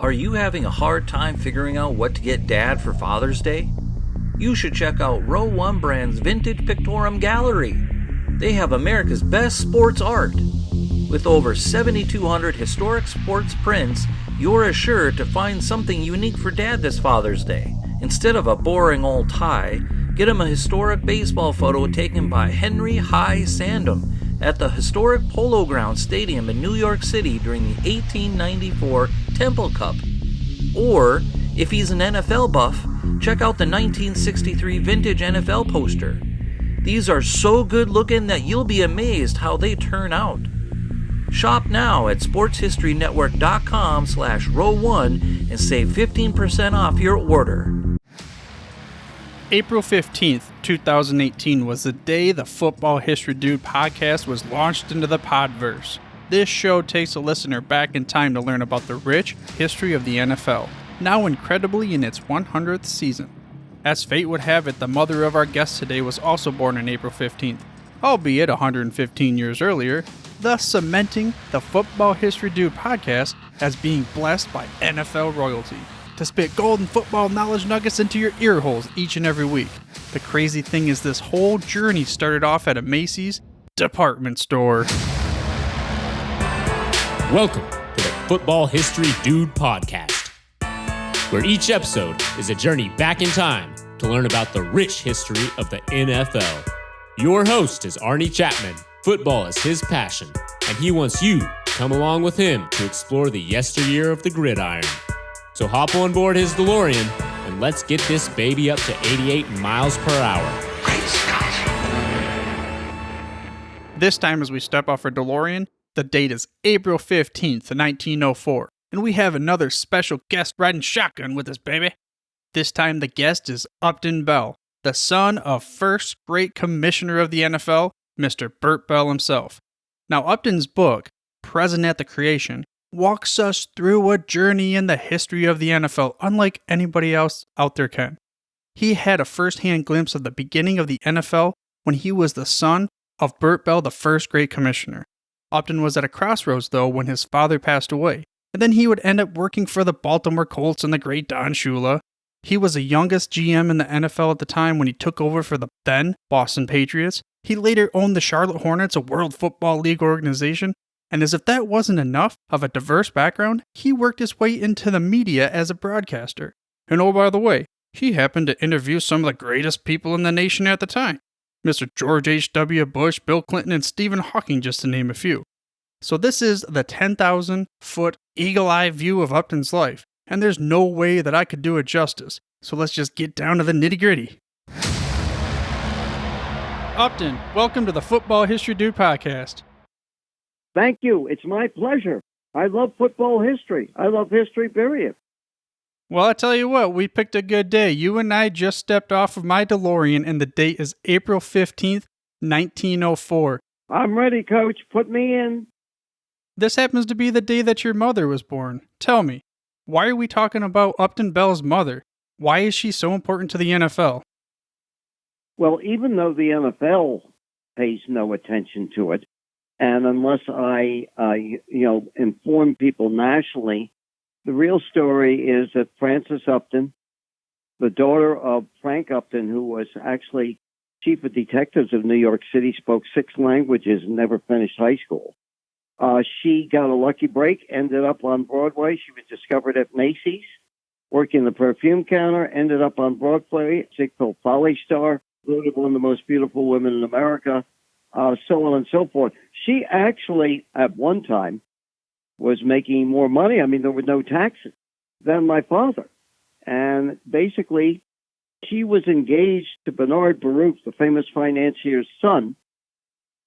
Are you having a hard time figuring out what to get Dad for Father's Day? You should check out Row 1 Brand's Vintage Pictorum Gallery. They have America's best sports art. With over 7,200 historic sports prints, you're assured to find something unique for Dad this Father's Day. Instead of a boring old tie, get him a historic baseball photo taken by Henry High Sandom at the historic Polo Grounds Stadium in New York City during the 1894 Temple Cup. Or, if he's an NFL buff, check out the 1963 vintage NFL poster. These are so good looking that you'll be amazed how they turn out. Shop now at sportshistorynetwork.com/row1 and save 15% off your order. April 15th, 2018 was the day the Football History Dude podcast was launched into the podverse. This show takes a listener back in time to learn about the rich history of the NFL, now incredibly in its 100th season. As fate would have it, the mother of our guest today was also born on April 15th, albeit 115 years earlier, thus cementing the Football History Dude podcast as being blessed by NFL royalty to spit golden football knowledge nuggets into your ear holes each and every week. The crazy thing is this whole journey started off at a Macy's department store. Welcome to the Football History Dude podcast, where each episode is a journey back in time to learn about the rich history of the NFL. Your host is Arnie Chapman. Football is his passion, and he wants you to come along with him to explore the yesteryear of the gridiron. So hop on board his DeLorean and let's get this baby up to 88 miles per hour. Great Scott! This time as we step off our DeLorean, the date is April 15th, 1904, and we have another special guest riding shotgun with us, baby. This time the guest is Upton Bell, the son of first great commissioner of the NFL, Mr. Bert Bell himself. Now Upton's book, Present at the Creation, walks us through a journey in the history of the NFL unlike anybody else out there can. He had a first-hand glimpse of the beginning of the NFL when he was the son of Bert Bell, the first great commissioner. Upton was at a crossroads, though, when his father passed away, and then he would end up working for the Baltimore Colts and the great Don Shula. He was the youngest GM in the NFL at the time when he took over for the then Boston Patriots. He later owned the Charlotte Hornets, a World Football League organization, and as if that wasn't enough of a diverse background, he worked his way into the media as a broadcaster. And oh, by the way, he happened to interview some of the greatest people in the nation at the time. Mr. George H.W. Bush, Bill Clinton, and Stephen Hawking, just to name a few. So this is the 10,000-foot eagle-eye view of Upton's life, and there's no way that I could do it justice. So let's just get down to the nitty-gritty. Upton, welcome to the Football History Dude podcast. Thank you. It's my pleasure. I love football history. I love history, period. Well, I tell you what, we picked a good day. You and I just stepped off of my DeLorean, and the date is April 15th, 1904. I'm ready, Coach. Put me in. This happens to be the day that your mother was born. Tell me, why are we talking about Upton Bell's mother? Why is she so important to the NFL? Well, even though the NFL pays no attention to it, and unless I inform people nationally, the real story is that Frances Upton, the daughter of Frank Upton, who was actually chief of detectives of New York City, spoke 6 languages and never finished high school. She got a lucky break, ended up on Broadway. She was discovered at Macy's, working the perfume counter, ended up on Broadway, called Folly Star, voted one of the most beautiful women in America, so on and so forth. She actually, at one time, was making more money. I mean, there were no taxes than my father. And basically, she was engaged to Bernard Baruch, the famous financier's son.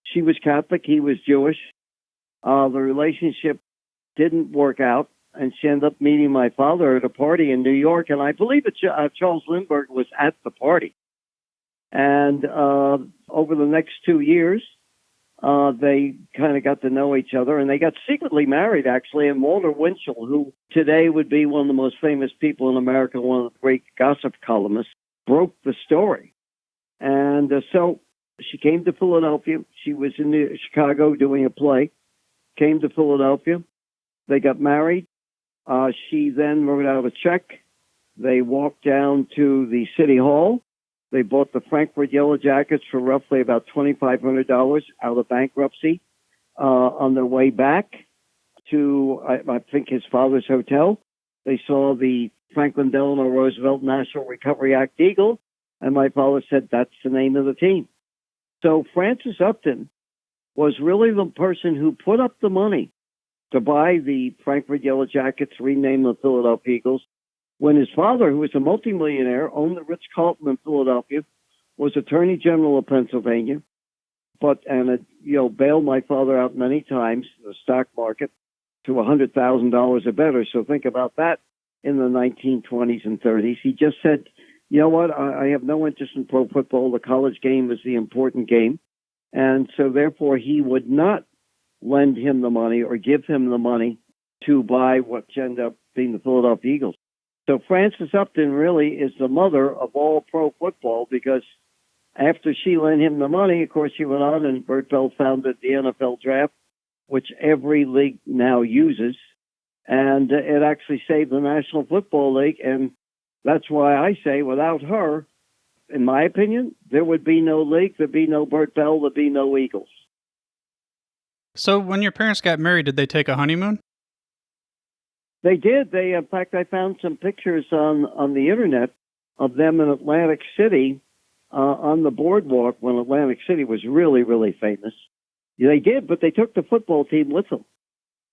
She was Catholic, he was Jewish. The relationship didn't work out, and she ended up meeting my father at a party in New York, and I believe that Charles Lindbergh was at the party. And over the next 2 years, they kind of got to know each other, and they got secretly married, actually. And Walter Winchell, who today would be one of the most famous people in America, one of the great gossip columnists, broke the story. And so she came to Philadelphia. She was in Chicago doing a play, came to Philadelphia. They got married. She then wrote out a check. They walked down to the city hall. They bought the Frankfurt Yellow Jackets for roughly about $2,500 out of bankruptcy. On their way back to, I think, his father's hotel, they saw the Franklin Delano Roosevelt National Recovery Act Eagle, and my father said that's the name of the team. So Frances Upton was really the person who put up the money to buy the Frankfurt Yellow Jackets, renamed the Philadelphia Eagles, when his father, who was a multimillionaire, owned the Ritz-Carlton in Philadelphia, was Attorney General of Pennsylvania, bailed my father out many times in the stock market to $100,000 or better. So think about that in the 1920s and 30s. He just said, you know what, I have no interest in pro football. The college game is the important game. And so therefore he would not lend him the money or give him the money to buy what ended up being the Philadelphia Eagles. So Frances Upton really is the mother of all pro football, because after she lent him the money, of course, she went on and Bert Bell founded the NFL draft, which every league now uses. And it actually saved the National Football League. And that's why I say without her, in my opinion, there would be no league, there'd be no Bert Bell, there'd be no Eagles. So when your parents got married, did they take a honeymoon? They did. In fact, I found some pictures on the internet of them in Atlantic City on the boardwalk when Atlantic City was really, really famous. They did, but they took the football team with them.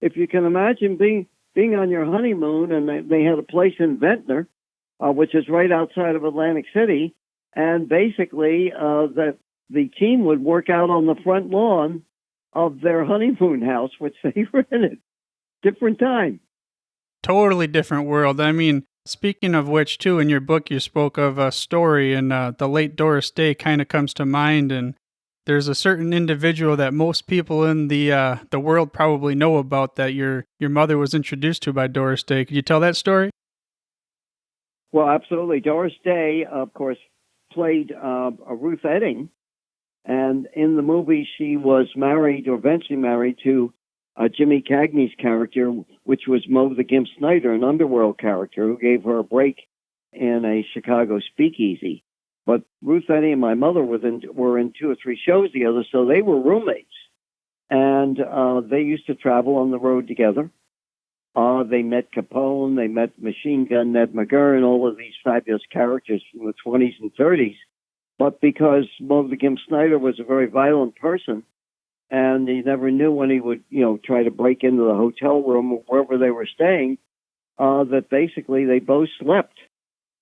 If you can imagine being on your honeymoon, and they had a place in Ventnor, which is right outside of Atlantic City, and basically that the team would work out on the front lawn of their honeymoon house, which they rented. Different time. Totally different world. I mean, speaking of which, too, in your book, you spoke of a story, and the late Doris Day kind of comes to mind. And there's a certain individual that most people in the world probably know about that your mother was introduced to by Doris Day. Could you tell that story? Well, absolutely. Doris Day, of course, played Ruth Etting. And in the movie, she was married, or eventually married, to Jimmy Cagney's character, which was Mo the Gimp Snyder, an underworld character who gave her a break in a Chicago speakeasy. But Ruth Etting and my mother were in 2 or 3 shows together, so they were roommates. And they used to travel on the road together. They met Capone, they met Machine Gun Ned McGurn, all of these fabulous characters from the 20s and 30s. But because Mo the Gimp Snyder was a very violent person, and he never knew when he would, try to break into the hotel room or wherever they were staying, that basically they both slept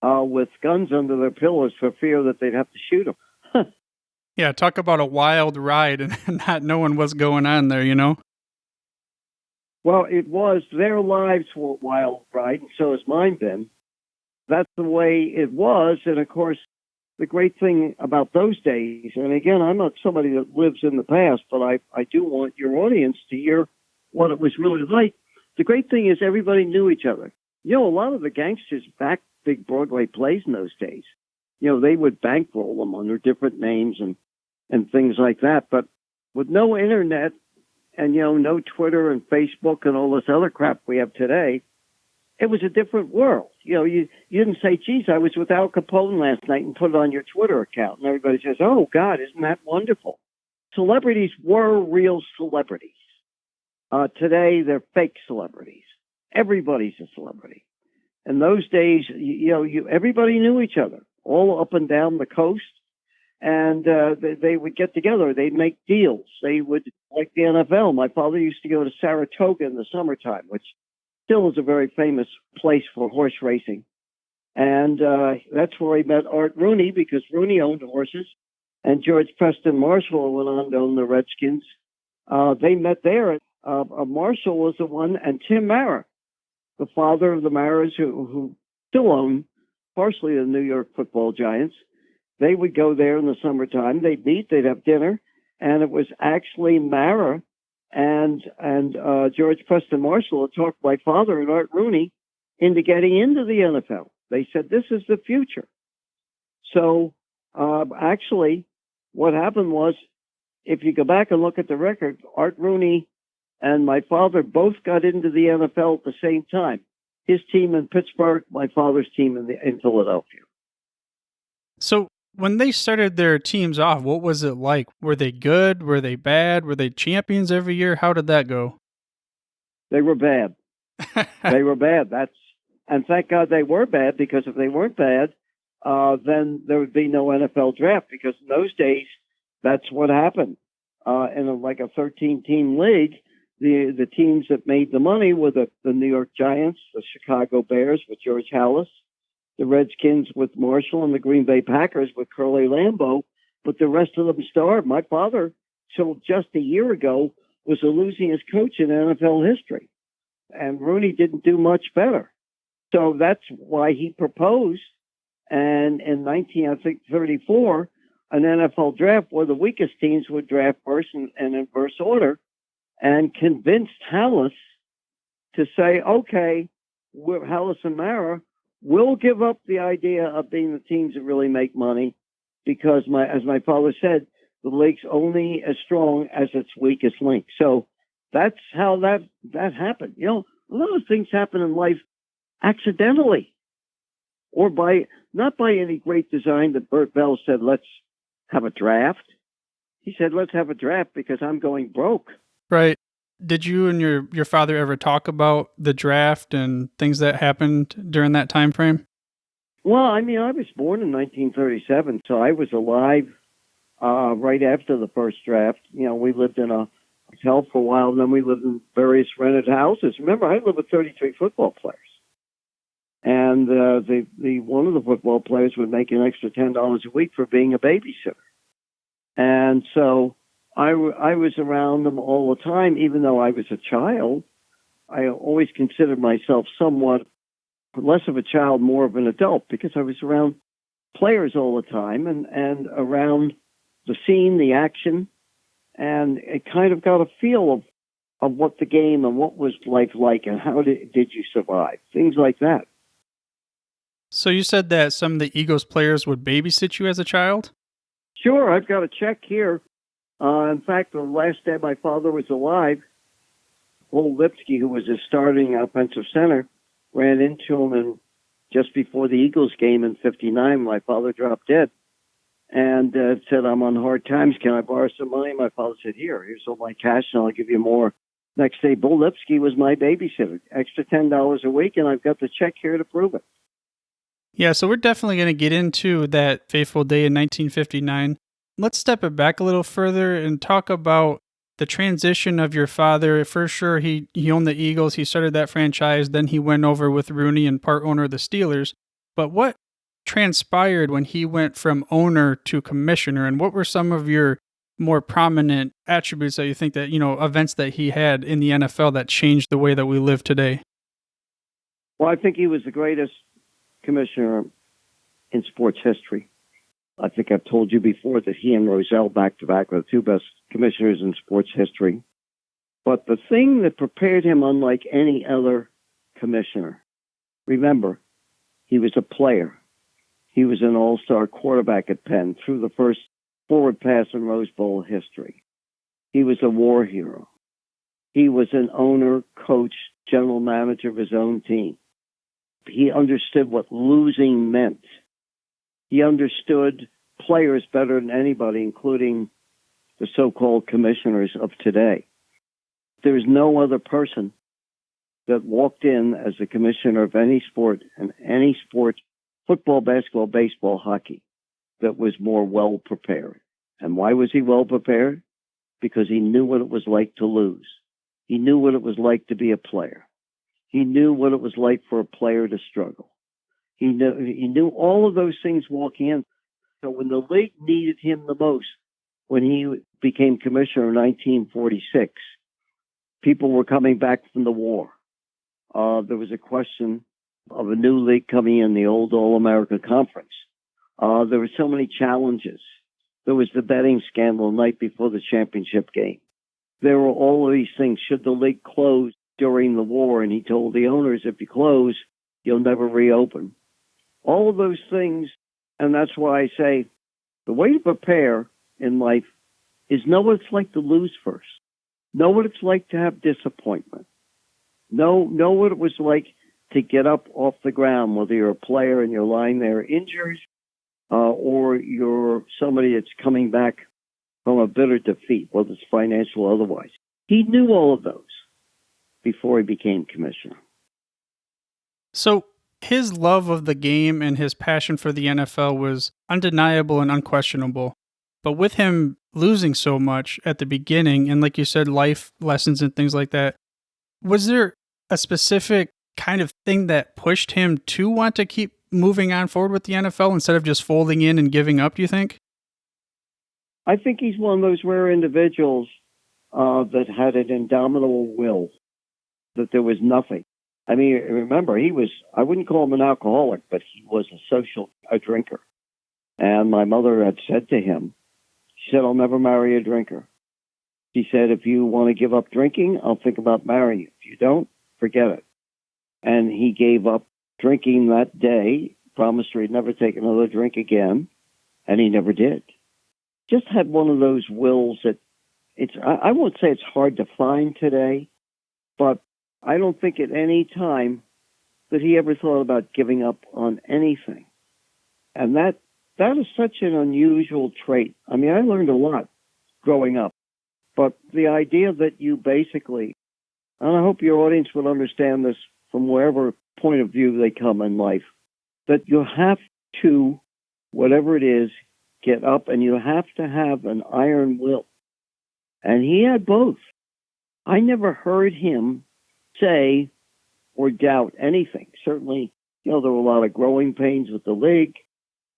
with guns under their pillows for fear that they'd have to shoot him. Yeah, talk about a wild ride and not knowing what's going on there, Well, it was. Their lives were a wild ride, and so has mine been. That's the way it was, and of course, the great thing about those days, and again, I'm not somebody that lives in the past, but I do want your audience to hear what it was really like. The great thing is everybody knew each other. A lot of the gangsters backed big Broadway plays in those days. They would bankroll them under different names and things like that. But with no internet and, no Twitter and Facebook and all this other crap we have today, it was a different world. You didn't say, geez, I was with Al Capone last night and put it on your Twitter account. And everybody says, oh, God, isn't that wonderful? Celebrities were real celebrities. Today, they're fake celebrities. Everybody's a celebrity. In those days, everybody knew each other, all up and down the coast. And they would get together. They'd make deals. They would, like the NFL. My father used to go to Saratoga in the summertime, which still is a very famous place for horse racing. And that's where he met Art Rooney, because Rooney owned horses. And George Preston Marshall went on to own the Redskins. They met there. Marshall was the one, and Tim Mara, the father of the Maras, who still own partially the New York Football Giants. They would go there in the summertime. They'd meet, they'd have dinner, and it was actually Mara and George Preston Marshall had talked my father and Art Rooney into getting into the NFL. They said, this is the future. So actually, what happened was, if you go back and look at the record, Art Rooney and my father both got into the NFL at the same time. his team in Pittsburgh, my father's team in Philadelphia. So when they started their teams off, what was it like? Were they good? Were they bad? Were they champions every year? How did that go? They were bad. They were bad. And thank God they were bad, because if they weren't bad, then there would be no NFL draft, because in those days, that's what happened. In a 13-team league, the teams that made the money were the New York Giants, the Chicago Bears with George Halas, the Redskins with Marshall, and the Green Bay Packers with Curly Lambeau, but the rest of them starved. My father, till just a year ago, was the losingest coach in NFL history, and Rooney didn't do much better. So that's why he proposed, and in 1934, an NFL draft where the weakest teams would draft first and in inverse order, and convinced Halas to say, okay, Halas and Mara, we'll give up the idea of being the teams that really make money, because as my father said, the league's only as strong as its weakest link. So that's how that happened. You know, a lot of things happen in life accidentally, or not by any great design. That Bert Bell said, let's have a draft. He said, let's have a draft because I'm going broke. Right. Did you and your father ever talk about the draft and things that happened during that time frame? Well, I mean, I was born in 1937, so I was alive right after the first draft. You know, we lived in a hotel for a while, and then we lived in various rented houses. Remember, I lived with 33 football players. And the one of the football players would make an extra $10 a week for being a babysitter. And so I was around them all the time, even though I was a child. I always considered myself somewhat less of a child, more of an adult, because I was around players all the time and around the scene, the action, and it kind of got a feel of what the game and what was life like and how did you survive, things like that. So you said that some of the Eagles players would babysit you as a child? Sure, I've got a check here. In fact, the last day my father was alive, Bull Lipsky, who was his starting offensive center, ran into him, and just before the Eagles game in '59, my father dropped dead and said, I'm on hard times. Can I borrow some money? My father said, here's all my cash, and I'll give you more. Next day, Bull Lipsky was my babysitter, extra $10 a week, and I've got the check here to prove it. Yeah, so we're definitely going to get into that fateful day in 1959. Let's step it back a little further and talk about the transition of your father. For sure, he owned the Eagles. He started that franchise. Then he went over with Rooney and part owner of the Steelers. But what transpired when he went from owner to commissioner, and what were some of your more prominent attributes that you think that, events that he had in the NFL that changed the way that we live today? Well, I think he was the greatest commissioner in sports history. I think I've told you before that he and Rozelle back-to-back were the two best commissioners in sports history. But the thing that prepared him unlike any other commissioner, remember, he was a player. He was an all-star quarterback at Penn, threw the first forward pass in Rose Bowl history. He was a war hero. He was an owner, coach, general manager of his own team. He understood what losing meant. He understood players better than anybody, including the so-called commissioners of today. There's no other person that walked in as a commissioner of any sport, and any sport, football, basketball, baseball, hockey, that was more well prepared. And why was he well prepared? Because he knew what it was like to lose. He knew what it was like to be a player. He knew what it was like for a player to struggle. He knew all of those things walking in. So when the league needed him the most, when he became commissioner in 1946, people were coming back from the war. There was a question of a new league coming in, the old All-America Conference. There were so many challenges. There was the betting scandal the night before the championship game. There were all of these things. Should the league close during the war? And he told the owners, if you close, you'll never reopen. All of those things, and that's why I say the way to prepare in life is know what it's like to lose first. Know what it's like to have disappointment. Know what it was like to get up off the ground, whether you're a player and you're lying there injured, or you're somebody that's coming back from a bitter defeat, whether it's financial or otherwise. He knew all of those before he became commissioner. So his love of the game and his passion for the NFL was undeniable and unquestionable. But with him losing so much at the beginning, and like you said, life lessons and things like that, was there a specific kind of thing that pushed him to want to keep moving on forward with the NFL instead of just folding in and giving up, do you think? I think he's one of those rare individuals that had an indomitable will, that there was nothing. I mean, remember, I wouldn't call him an alcoholic, but he was a drinker. And my mother had said to him, she said, I'll never marry a drinker. She said, if you want to give up drinking, I'll think about marrying you. If you don't, forget it. And he gave up drinking that day, promised her he'd never take another drink again, and he never did. Just had one of those wills that I won't say it's hard to find today, but I don't think at any time that he ever thought about giving up on anything. And that is such an unusual trait. I mean, I learned a lot growing up, but the idea that you basically, and I hope your audience will understand this from wherever point of view they come in life, that you have to, whatever it is, get up, and you have to have an iron will. And he had both. I never heard him say or doubt anything. Certainly, there were a lot of growing pains with the league,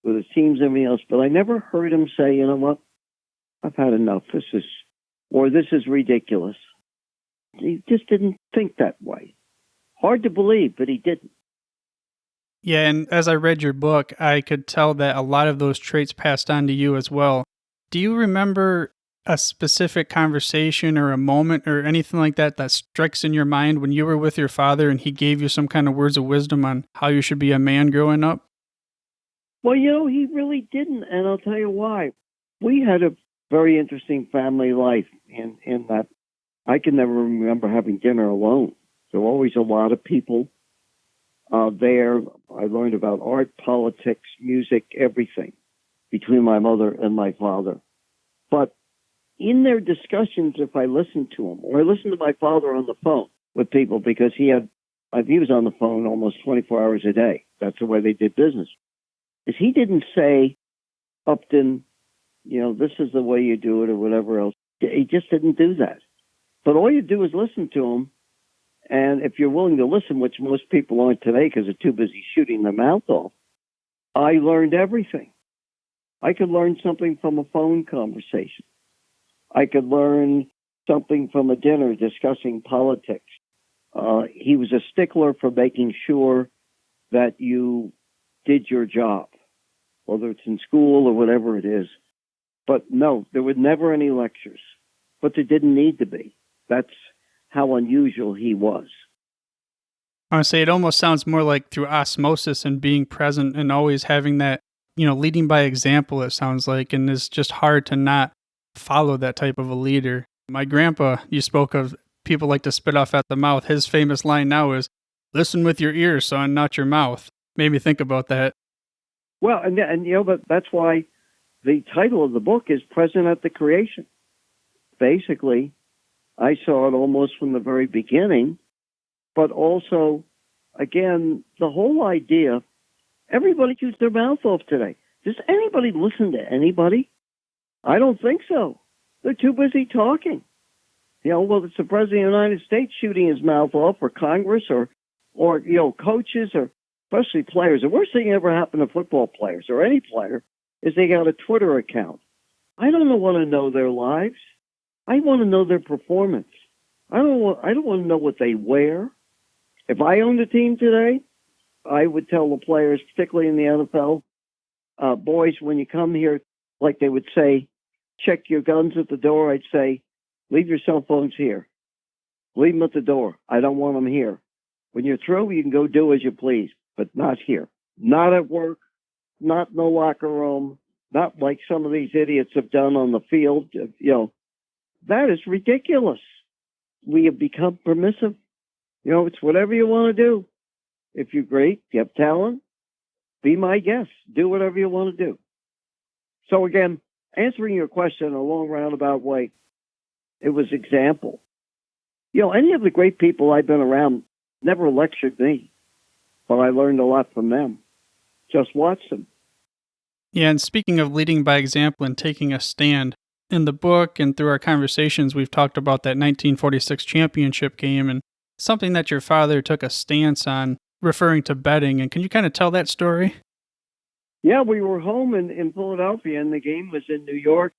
with his teams and everything else, but I never heard him say, you know what, I've had enough. This is ridiculous. He just didn't think that way. Hard to believe, but he didn't. Yeah, and as I read your book, I could tell that a lot of those traits passed on to you as well. Do you remember a specific conversation or a moment or anything like that that strikes in your mind when you were with your father and he gave you some kind of words of wisdom on how you should be a man growing up? Well, he really didn't, and I'll tell you why. We had a very interesting family life in that I can never remember having dinner alone. There were always a lot of people there. I learned about art, politics, music, everything between my mother and my father. But in their discussions, if I listened to them, or I listened to my father on the phone with people, because he was on the phone almost 24 hours a day. That's the way they did business. Is he didn't say, Upton, this is the way you do it or whatever else. He just didn't do that. But all you do is listen to him. And if you're willing to listen, which most people aren't today because they're too busy shooting their mouth off, I learned everything. I could learn something from a phone conversation. I could learn something from a dinner discussing politics. He was a stickler for making sure that you did your job, whether it's in school or whatever it is. But no, there were never any lectures, but there didn't need to be. That's how unusual he was. I would say it almost sounds more like through osmosis and being present and always having that, leading by example, it sounds like, and it's just hard to not follow that type of a leader. My grandpa, you spoke of people like to spit off at the mouth. His famous line now is, listen with your ears, son, not your mouth. Made me think about that. Well, but that's why the title of the book is Present at the Creation. Basically, I saw it almost from the very beginning, but also, again, the whole idea, everybody keeps their mouth off today. Does anybody listen to anybody? I don't think so. They're too busy talking. Whether it's the President of the United States shooting his mouth off, or Congress, or coaches, or especially players. The worst thing ever happened to football players, or any player, is they got a Twitter account. I don't want to know their lives. I want to know their performance. I don't want to know what they wear. If I owned a team today, I would tell the players, particularly in the NFL, boys, when you come here, like they would say, check your guns at the door. I'd say, leave your cell phones here. Leave them at the door. I don't want them here. When you're through, you can go do as you please, but not here. Not at work, not in the locker room, not like some of these idiots have done on the field. That is ridiculous. We have become permissive. It's whatever you want to do. If you're great, you have talent, be my guest. Do whatever you want to do. So again, answering your question in a long roundabout way, it was example. Any of the great people I've been around never lectured me, but I learned a lot from them. Just watch them. Yeah, and speaking of leading by example and taking a stand, in the book and through our conversations, we've talked about that 1946 championship game and something that your father took a stance on, referring to betting. And can you kind of tell that story? Yeah, we were home in Philadelphia, and the game was in New York.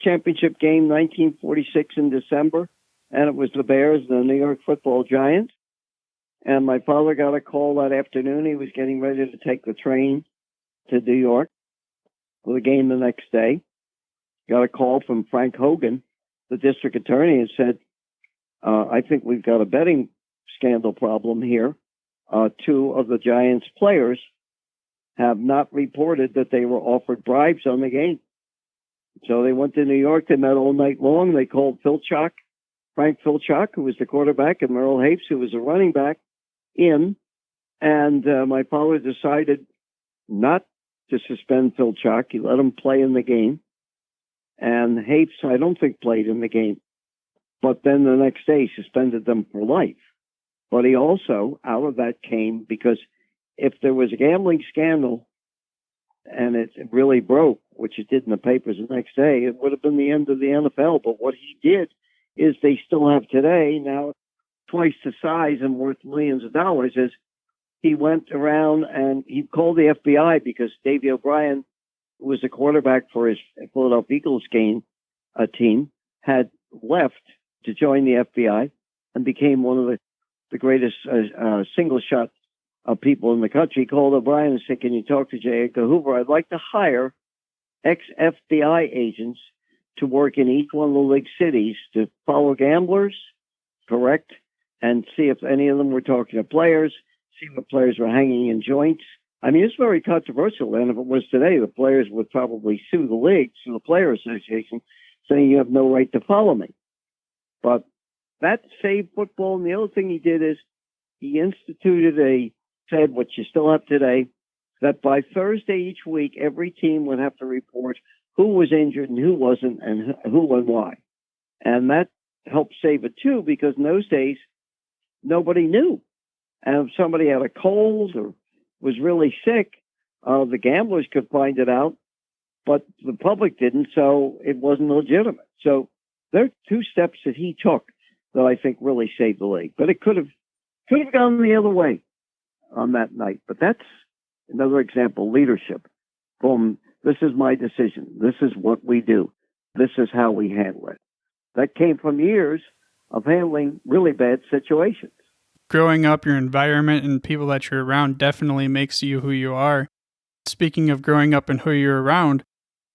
Championship game, 1946 in December, and it was the Bears and the New York Football Giants. And my father got a call that afternoon. He was getting ready to take the train to New York for the game the next day. Got a call from Frank Hogan, the district attorney, and said, I think we've got a betting scandal problem here. Two of the Giants players have not reported that they were offered bribes on the game. So they went to New York. They met all night long. They called Frank Filchock, who was the quarterback, and Merrill Hapes, who was the running back, in. And my father decided not to suspend Filchock. He let him play in the game. And Hapes, I don't think, played in the game. But then the next day, suspended them for life. But he also, out of that came, because if there was a gambling scandal and it really broke, which it did in the papers the next day, it would have been the end of the NFL. But what he did is they still have today, now twice the size and worth millions of dollars, is he went around and he called the FBI because Davey O'Brien, who was the quarterback for his Philadelphia Eagles team, had left to join the FBI and became one of the greatest single-shot people in the country. He called O'Brien and said, can you talk to J. Edgar Hoover? I'd like to hire ex-FBI agents to work in each one of the big cities to follow gamblers, correct, and see if any of them were talking to players, see what players were hanging in joints. I mean, it's very controversial, and if it was today, the players would probably sue the league, sue the Player Association, saying you have no right to follow me. But that saved football, and the other thing he did is he instituted said what you still have today, that by Thursday each week, every team would have to report who was injured and who wasn't and who and why. And that helped save it, too, because in those days, nobody knew. And if somebody had a cold or was really sick, the gamblers could find it out, but the public didn't, so it wasn't legitimate. So there are two steps that he took that I think really saved the league. But it could have gone the other way on that night. But that's another example, leadership. From this is my decision. This is what we do. This is how we handle it. That came from years of handling really bad situations. Growing up, your environment and people that you're around definitely makes you who you are. Speaking of growing up and who you're around,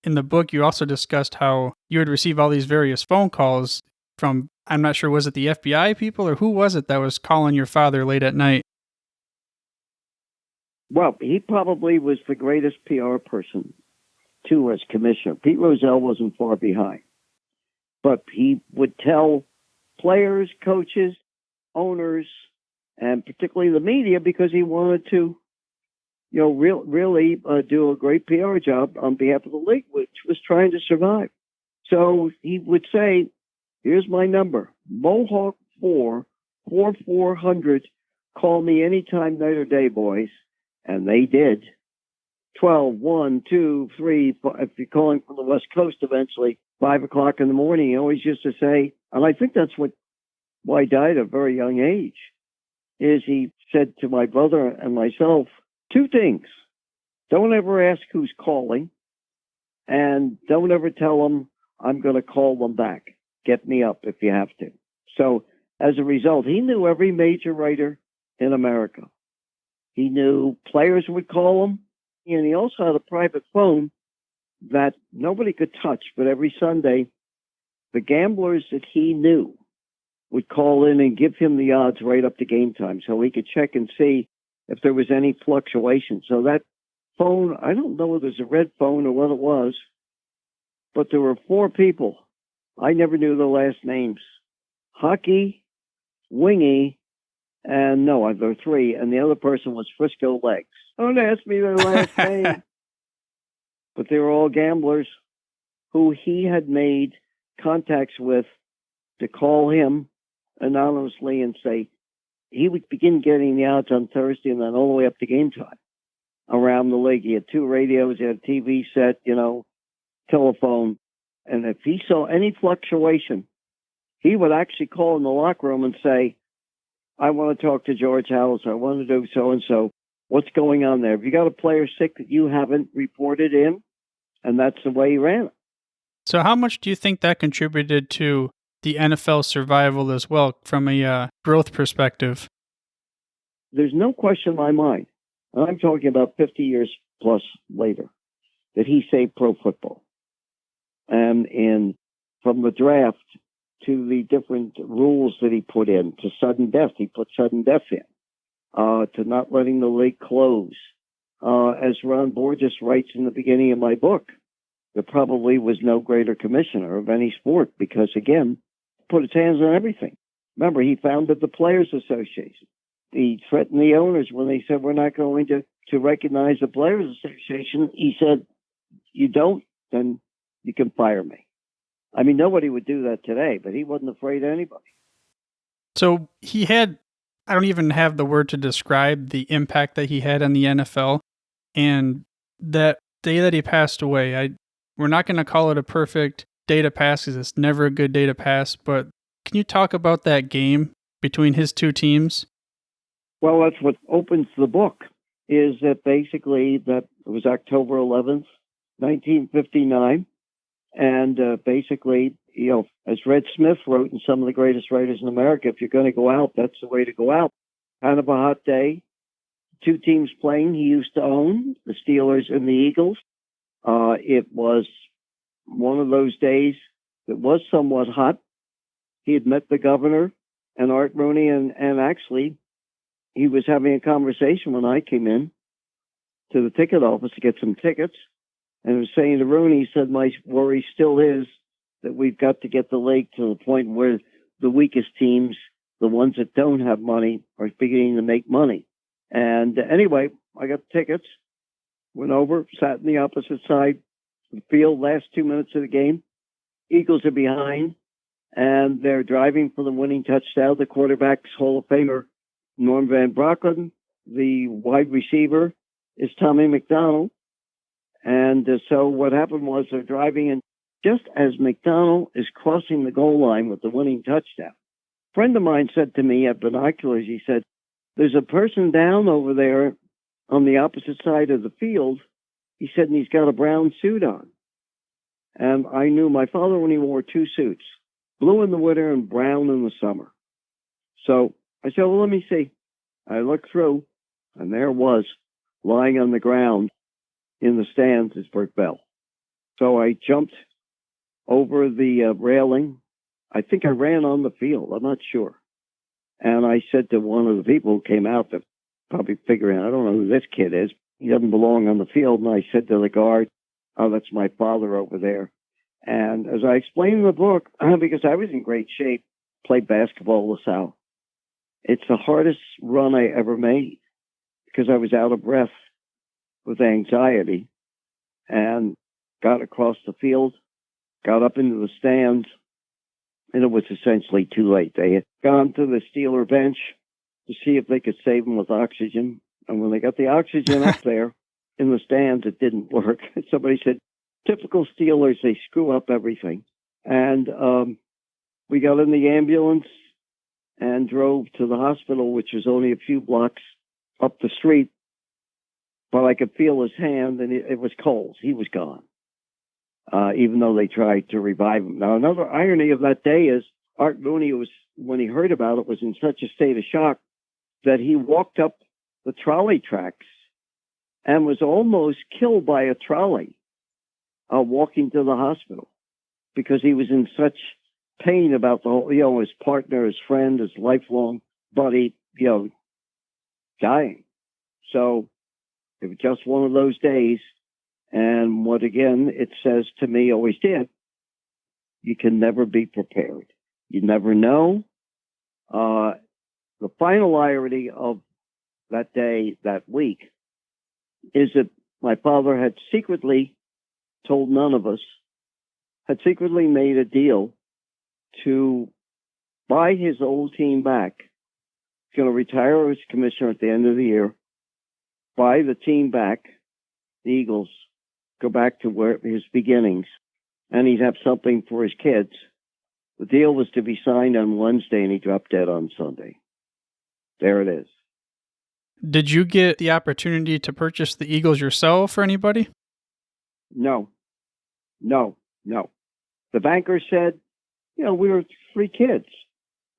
in the book you also discussed how you would receive all these various phone calls from, I'm not sure, was it the FBI people or who was it that was calling your father late at night? Well, he probably was the greatest PR person, too, as commissioner. Pete Rozelle wasn't far behind. But he would tell players, coaches, owners, and particularly the media, because he wanted to, really do a great PR job on behalf of the league, which was trying to survive. So he would say, here's my number, Mohawk 4400, call me anytime, night or day, boys. And they did. 12, 1, 2, 3, if you're calling from the West Coast eventually, 5 o'clock in the morning, he always used to say, and I think that's why he died at a very young age, is he said to my brother and myself, two things. Don't ever ask who's calling, and don't ever tell them I'm going to call them back. Get me up if you have to. So as a result, he knew every major writer in America. He knew players would call him, and he also had a private phone that nobody could touch, but every Sunday, the gamblers that he knew would call in and give him the odds right up to game time so he could check and see if there was any fluctuation. So that phone, I don't know if it was a red phone or what it was, but there were 4 people. I never knew their last names. Hockey, Wingy, And no, there were three. And the other person was Frisco Legs. Don't ask me their last name. But they were all gamblers who he had made contacts with to call him anonymously and say he would begin getting the odds on Thursday and then all the way up to game time around the league. He had two radios, he had a TV set, telephone. And if he saw any fluctuation, he would actually call in the locker room and say, I want to talk to George House. I want to do so-and-so. What's going on there? Have you got a player sick that you haven't reported in? And that's the way he ran it. So how much do you think that contributed to the NFL survival as well from a growth perspective? There's no question in my mind, and I'm talking about 50 years plus later, that he saved pro football. And from the draft to the different rules that he put in, to sudden death, he put sudden death in, to not letting the league close. As Ron Borges writes in the beginning of my book, there probably was no greater commissioner of any sport because, again, put his hands on everything. Remember, he founded the Players Association. He threatened the owners when they said, we're not going to recognize the Players Association. He said, you don't, then you can fire me. I mean, nobody would do that today, but he wasn't afraid of anybody. So he had, I don't even have the word to describe the impact that he had on the NFL. And that day that he passed away, we're not going to call it a perfect day to pass because it's never a good day to pass, but can you talk about that game between his two teams? Well, that's what opens the book, is that basically that it was October 11th, 1959. And basically, as Red Smith wrote, and some of the greatest writers in America, if you're going to go out, that's the way to go out. Kind of a hot day. Two teams playing he used to own, the Steelers and the Eagles. It was one of those days that was somewhat hot. He had met the governor and Art Rooney, and actually he was having a conversation when I came in to the ticket office to get some tickets. And was saying to Rooney, he said, my worry still is that we've got to get the league to the point where the weakest teams, the ones that don't have money, are beginning to make money. And anyway, I got the tickets, went over, sat in the opposite side of the field, last 2 minutes of the game. Eagles are behind, and they're driving for the winning touchdown. The quarterback's Hall of Famer, Norm Van Brocklin. The wide receiver is Tommy McDonald. And so what happened was they're driving, and just as McDonald is crossing the goal line with the winning touchdown, a friend of mine said to me at binoculars, he said, there's a person down over there on the opposite side of the field. He said, and he's got a brown suit on. And I knew my father when he wore two suits, blue in the winter and brown in the summer. So I said, well, let me see. I looked through, and there was, lying on the ground in the stands, is Bert Bell. So I jumped over the railing. I think I ran on the field. I'm not sure. And I said to one of the people who came out, that probably figuring, I don't know who this kid is. He doesn't belong on the field. And I said to the guard, oh, that's my father over there. And as I explained in the book, because I was in great shape, played basketball in the South. It's the hardest run I ever made because I was out of breath with anxiety, and got across the field, got up into the stands, and it was essentially too late. They had gone to the Steeler bench to see if they could save him with oxygen. And when they got the oxygen up there in the stands, it didn't work. Somebody said, typical Steelers, they screw up everything. And we got in the ambulance and drove to the hospital, which was only a few blocks up the street. But I could feel his hand, and it was cold. He was gone, even though they tried to revive him. Now, another irony of that day is Art Rooney, when he heard about it, was in such a state of shock that he walked up the trolley tracks and was almost killed by a trolley walking to the hospital because he was in such pain about the whole, his partner, his friend, his lifelong buddy, dying. So it was just one of those days. And what, again, it says to me, always did, you can never be prepared. You never know. the final irony of that day, that week, is that my father had secretly told none of us, had secretly made a deal to buy his old team back. He's going to retire as commissioner at the end of the year, buy the team back, the Eagles, go back to where his beginnings, and he'd have something for his kids. The deal was to be signed on Wednesday, and he dropped dead on Sunday. There it is. Did you get the opportunity to purchase the Eagles yourself or anybody? No. The banker said, we were 3 kids.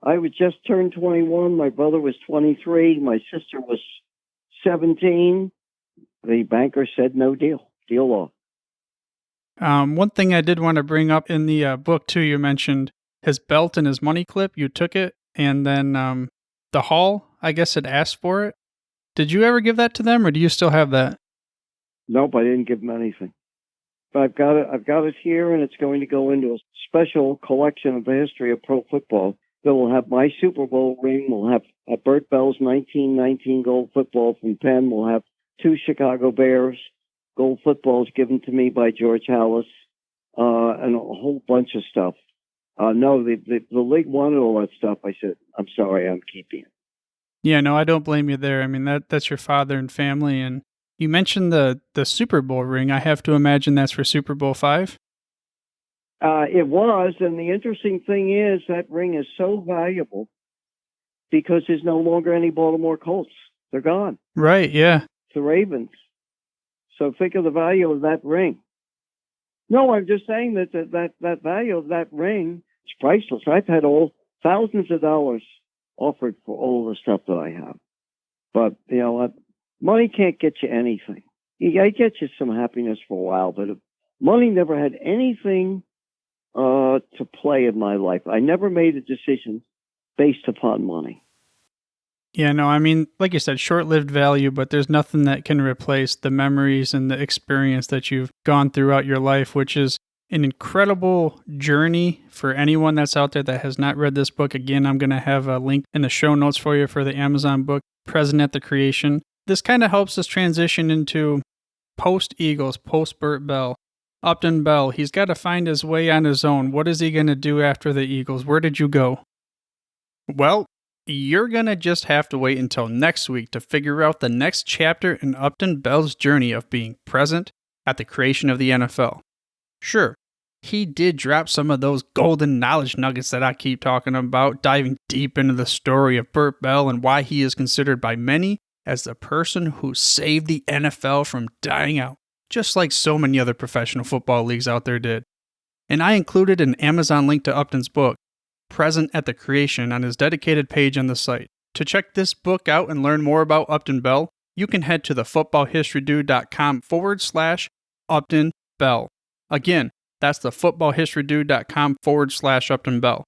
I was just turned 21. My brother was 23. My sister was 17. The banker said no deal. Deal off. One thing I did want to bring up in the book, too, you mentioned his belt and his money clip. You took it, and then the Hall, I guess, had asked for it. Did you ever give that to them, or do you still have that? Nope, I didn't give them anything. But I've got it here, and it's going to go into a special collection of the history of pro football that will have my Super Bowl ring. We'll have Bert Bell's 1919 gold football from Penn. We'll have 2 Chicago Bears gold footballs given to me by George Hallis, and a whole bunch of stuff. No, the league wanted all that stuff. I said, I'm sorry, I'm keeping it. Yeah, no, I don't blame you there. I mean, that's your father and family. And you mentioned the Super Bowl ring. I have to imagine that's for Super Bowl V? It was, and the interesting thing is that ring is so valuable because there's no longer any Baltimore Colts. They're gone. Right, yeah. The Ravens. So think of the value of that ring. No, I'm just saying that value of that ring is priceless. I've had thousands of dollars offered for all the stuff that I have. But, money can't get you anything. It gets you some happiness for a while, but money never had anything to play in my life. I never made a decision based upon money. Yeah, no, I mean, like you said, short-lived value, but there's nothing that can replace the memories and the experience that you've gone throughout your life, which is an incredible journey for anyone that's out there that has not read this book. Again, I'm going to have a link in the show notes for you for the Amazon book, Present at the Creation. This kind of helps us transition into post-Eagles, post-Bert Bell. Upton Bell, he's got to find his way on his own. What is he going to do after the Eagles? Where did you go? Well, you're going to just have to wait until next week to figure out the next chapter in Upton Bell's journey of being present at the creation of the NFL. Sure, he did drop some of those golden knowledge nuggets that I keep talking about, diving deep into the story of Bert Bell and why he is considered by many as the person who saved the NFL from dying out, just like so many other professional football leagues out there did. And I included an Amazon link to Upton's book, Present at the Creation, on his dedicated page on the site. To check this book out and learn more about Upton Bell, you can head to thefootballhistorydude.com/Upton Bell. Again, that's thefootballhistorydude.com/Upton Bell.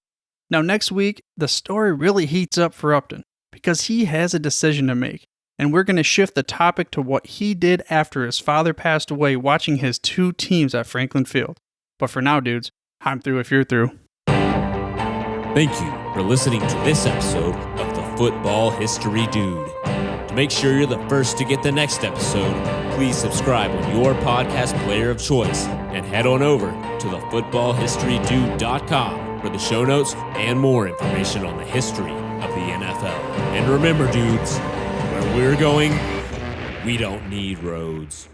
Now, next week, the story really heats up for Upton because he has a decision to make, and we're going to shift the topic to what he did after his father passed away watching his 2 teams at Franklin Field. But for now, dudes, I'm through if you're through. Thank you for listening to this episode of the Football History Dude. To make sure you're the first to get the next episode, please subscribe on your podcast player of choice and head on over to thefootballhistorydude.com for the show notes and more information on the history of the NFL. And remember, dudes, where we're going, we don't need roads.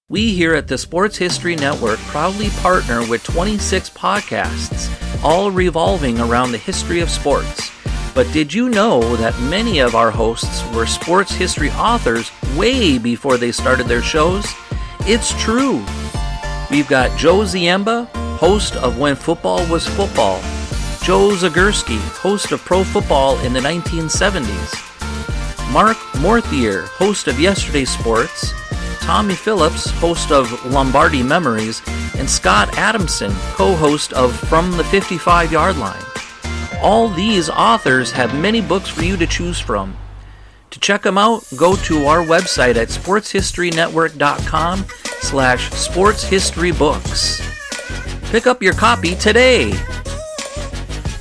We here at the Sports History Network proudly partner with 26 podcasts, all revolving around the history of sports. But did you know that many of our hosts were sports history authors way before they started their shows? It's true. We've got Joe Ziemba, host of When Football Was Football, Joe Zagurski, host of Pro Football in the 1970s, Mark Morthier, host of Yesterday's Sports, Tommy Phillips, host of Lombardi Memories, and Scott Adamson, co-host of From the 55-Yard Line. All these authors have many books for you to choose from. To check them out, go to our website at sportshistorynetwork.com/sportshistorybooks. Pick up your copy today.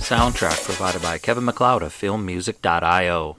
Soundtrack provided by Kevin MacLeod of filmmusic.io.